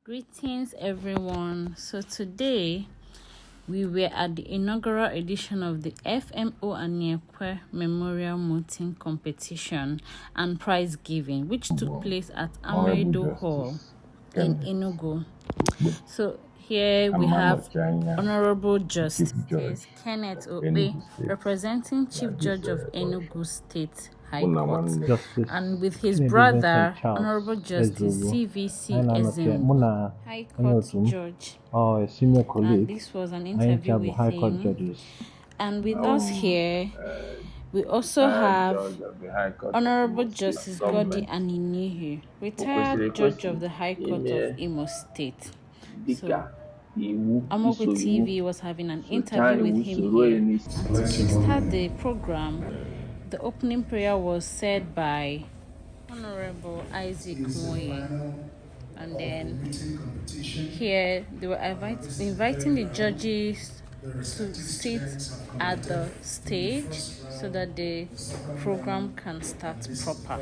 Greetings, everyone. So today we were at the inaugural edition of the FMO Aniekwe Memorial Mooting Competition and Prize Giving, which took place at Amadeo Hall in Enugu. So here we have Honorable Justice Kenneth Obe, representing Chief Judge of Enugu State High Court, and with his brother, Honorable Justice CVC Ezim, High Court Judge. A senior colleague. And this was an interview with him. And with us here, we also have Honorable Justice Godi Aniekwe, retired Judge of the High Court of Imo State. So, Amadeo TV was having an interview with him here. And to kickstart the program, the opening prayer was said by Honorable Isaac Moye. And then here they were inviting the judges to sit at the stage so that the program can start proper.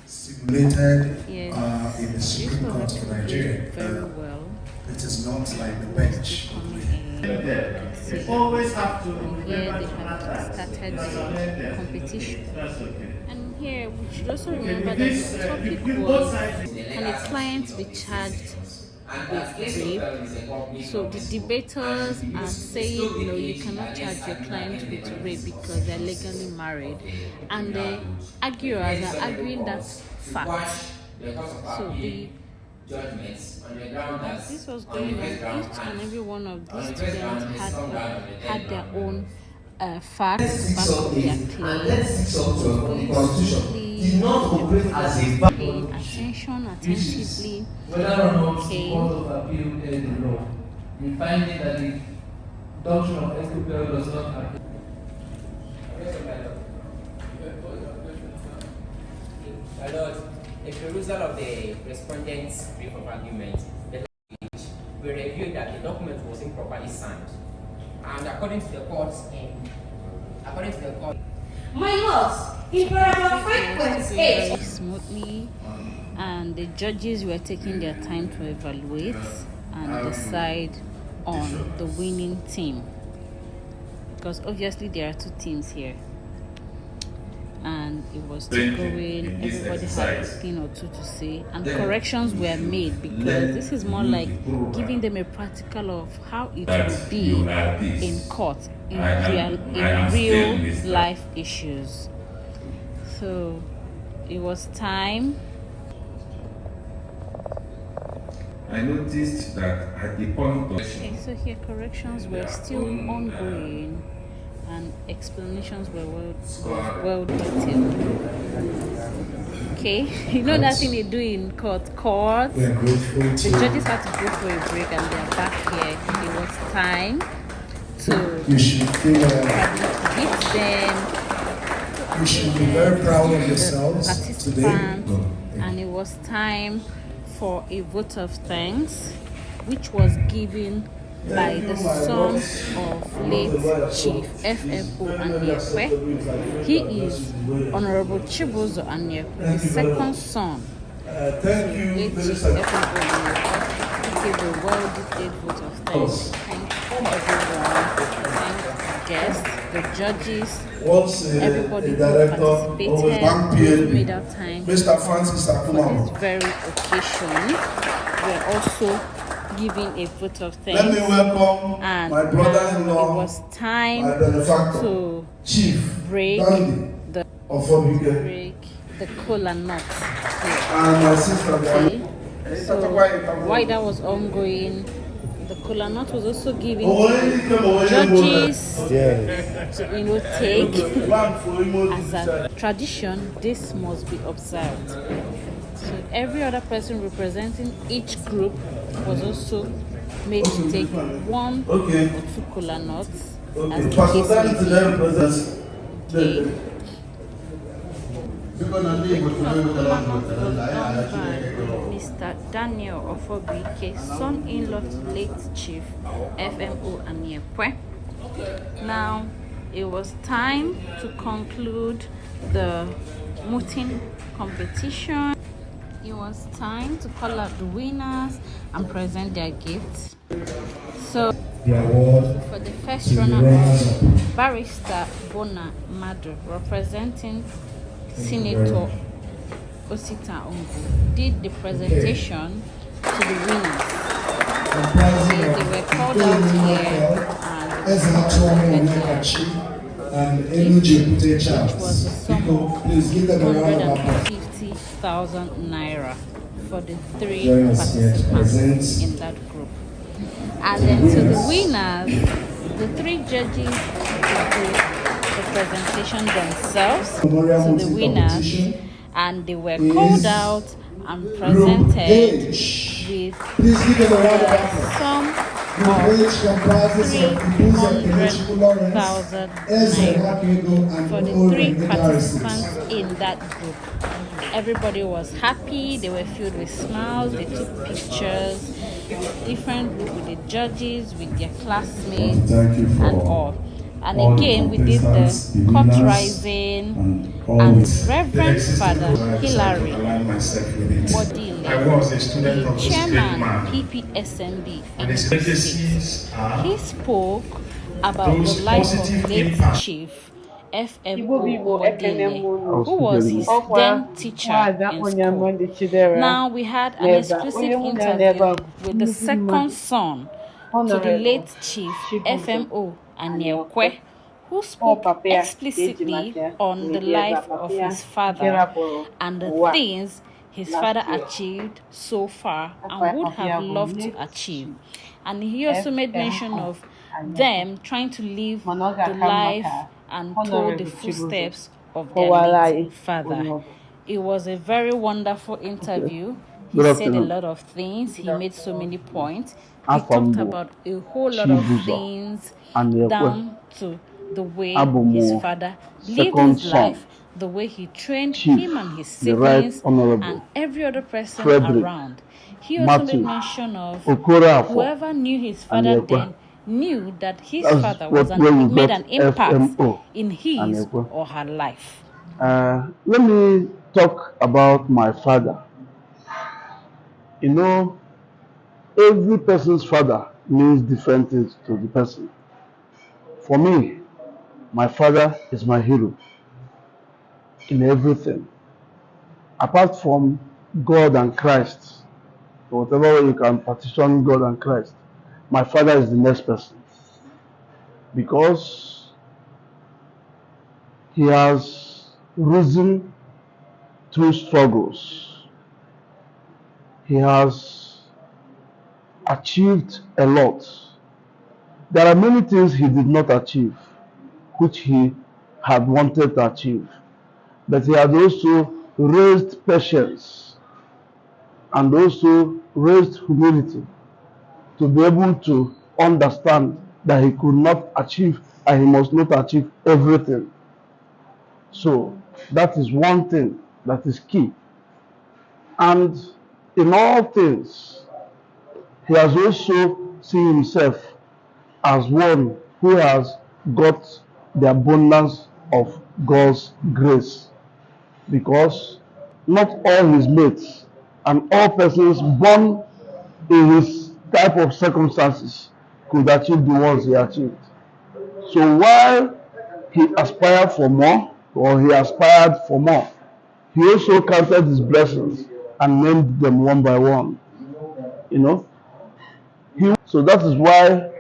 Yes, in the Supreme Court of Nigeria. Very well. It is not like the bench. They always have to. And here they have started the competition. And here we should also remember that the topic was, can a client be charged with rape? So the debaters are saying no, you cannot charge your client with rape because they're legally married, and the arguers are arguing that fact. So the as this was going on, each and every one of these students had their own facts to back up their claims. Paying attention attentively. Okay. In finding that the doctrine of equitable does not apply. My Lord, a perusal of the respondent's brief of argument, we reviewed that the document was improperly signed, and according to the court, my lords, in paragraph 5.8, smoothly, and the judges were taking their time to evaluate and decide on the winning team, because obviously there are two teams here. And it was still going, everybody had a thing or two to say, and corrections were made, because this is more like giving them a practical of how it will be in court, in real life issues. So it was time. I noticed that at the point of... Okay, so here corrections were still ongoing, and explanations were well detailed. Okay, you know that thing they do in court. The judges had to go for a break and they're back here. It was time to give them. You should be very proud of yourselves today. And it was time for a vote of thanks, which was given by the son of late Chief FMO Aniekwe. He is Honorable Chibuzo Aniekwe, the second son of late Chief FMO Aniekwe. He gave a well-detailed vote of thanks. Thank everyone, thank guests, the judges, everybody who participated, who made our time for this very occasion. We're also giving a vote of thanks. Let me welcome and my brother-in-law, it was time to break the cola nut. And my sister. Okay. So while that was ongoing, the cola nut was also given to judges to take. As a tradition, this must be observed. So every other person representing each group was also made to take one or two cola nuts as the case may be. Okay. Mr. Daniel Ofobike, son-in-law to late Chief FMO Aniekwe. Now it was time to conclude the mooting competition. it was time to call out the winners and present their gifts. So, The award for the first to the runner-up, runners-up. Barrister Bona Madu, representing Thank you very Senator much. Osita Ongu, did the presentation to the winners. Comprising They of were called out here and Enugu State, which was the sum of please give them a round of applause. 150,000 naira for the three Join us here to participants present in that group. And then to the winners, the three judges did the presentation themselves Memorial to the Mooting winners, Competition and they were is called out and Group presented H. with Please give them a round of the applause. sum Group H comprises of Ibuza Kelechi Lawrence, 300,000 Eze naira Akego, and for the Ore three Garrison. participants in that group. Everybody was happy, they were filled with smiles, they took pictures with the judges, with their classmates, Thank you for and all. And all again, the we did the contestants, court winners, rising, all and this. Reverend Father Hilary Align myself with it. Bodile, I was a student the of this great chairman man, PPSMB and his Enugu legacies State. are He spoke about those the life of positive late impact. Chief FMO Bodile, who was his Ọkwa then teacher nwaada in onye school. Mọnde Chidera Now we had an n'ebe a. exclusive Onye mụ na n'ebe interview a bụ with the nnukwu second mmadụ. son to the Honorable late Chief FMO Aniekwe, who Ọ spoke papa ya explicitly ga-eji maka on the n'ebe a. life Papa of ya his father kerapụrụ and the ụwa. things his last father year. achieved so far Papa and would ya have bụ loved to late achieve. And he also made mention FMO of Aniekwe. them trying to live Mana ọ the ga-aka mma life ka and follow the Honorable Chibuzo footsteps of their kọwara late anyị father. onye ọ bụ. It was a very wonderful interview. He Good said a afternoon. lot of things. He made so many points. He Afọ talked mbụ about a whole lot of Chibuzo things Aniekwe. down to the way Abụ m his father lived second his son, life, the way he trained Chief, him and his the Right siblings Honorable and every other person Frederick around. He also Matthew made mention of Okorafor whoever knew his father Aniekwe. then knew that his That's father where we made got an impact FMO in his Aniekwe. or her life. Let me talk about my father. You know, every person's father means different things to the person. For me, my father is my hero in everything. Apart from God and Christ, so whatever way you can partition God and Christ, my father is the next person because he has risen through struggles. He has achieved a lot. There are many things he did not achieve, which he had wanted to achieve. But he had also raised patience and also raised humility to be able to understand that he could not achieve and he must not achieve everything. So that is one thing that is key. And in all things, he has also seen himself as one who has got the abundance of God's grace, because not all his mates and all persons born in his type of circumstances could achieve the ones he achieved. So while he aspired for more, or he aspired for more, he also counted his blessings and named them one by one. You know, so that is why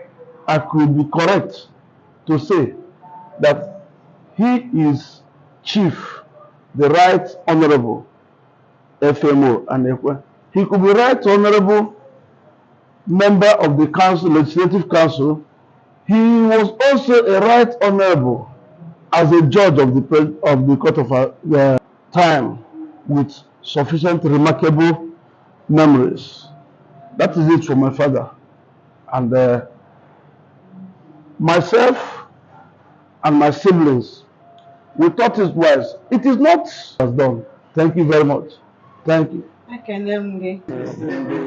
I could be correct to say that he is Chief, the Right Honorable FMO Aniekwe. He could be Right Honorable member of the council, legislative council. He was also a Right Honorable as a judge of the court of time, with sufficient remarkable memories. That is it for my father. And myself and my siblings, we thought it was. It is not as done. Thank you very much. Thank you. Ekene m gị.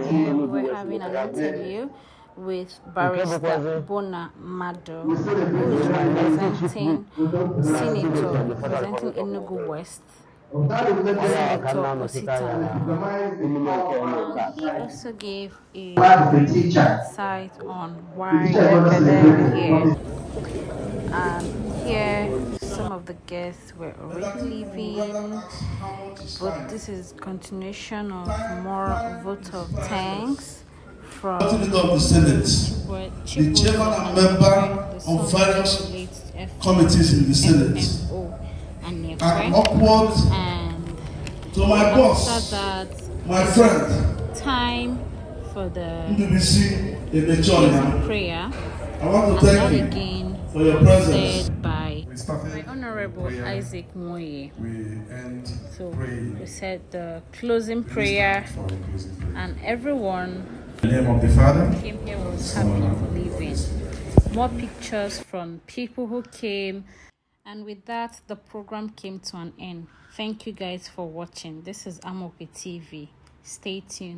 Here we were having an interview with Barrister Bona Madu, who is representing Senator, representing Enugu West, He also gave a brief insight on why they're here. And here, some of the guests were already leaving, but this is continuation of more vote of thanks from the Senate, the chairman and member of various committees in the Senate, and upward to my boss, my friend, time for the NDBC prayer. I want to thank you Again, for your presence. said by my Honorable Isaac Moye. So we said the closing prayer, and everyone In the name of the Father, came here was happy for leaving. More pictures from people who came, and with that, the program came to an end. Thank you guys for watching. This is Amope TV. Stay tuned.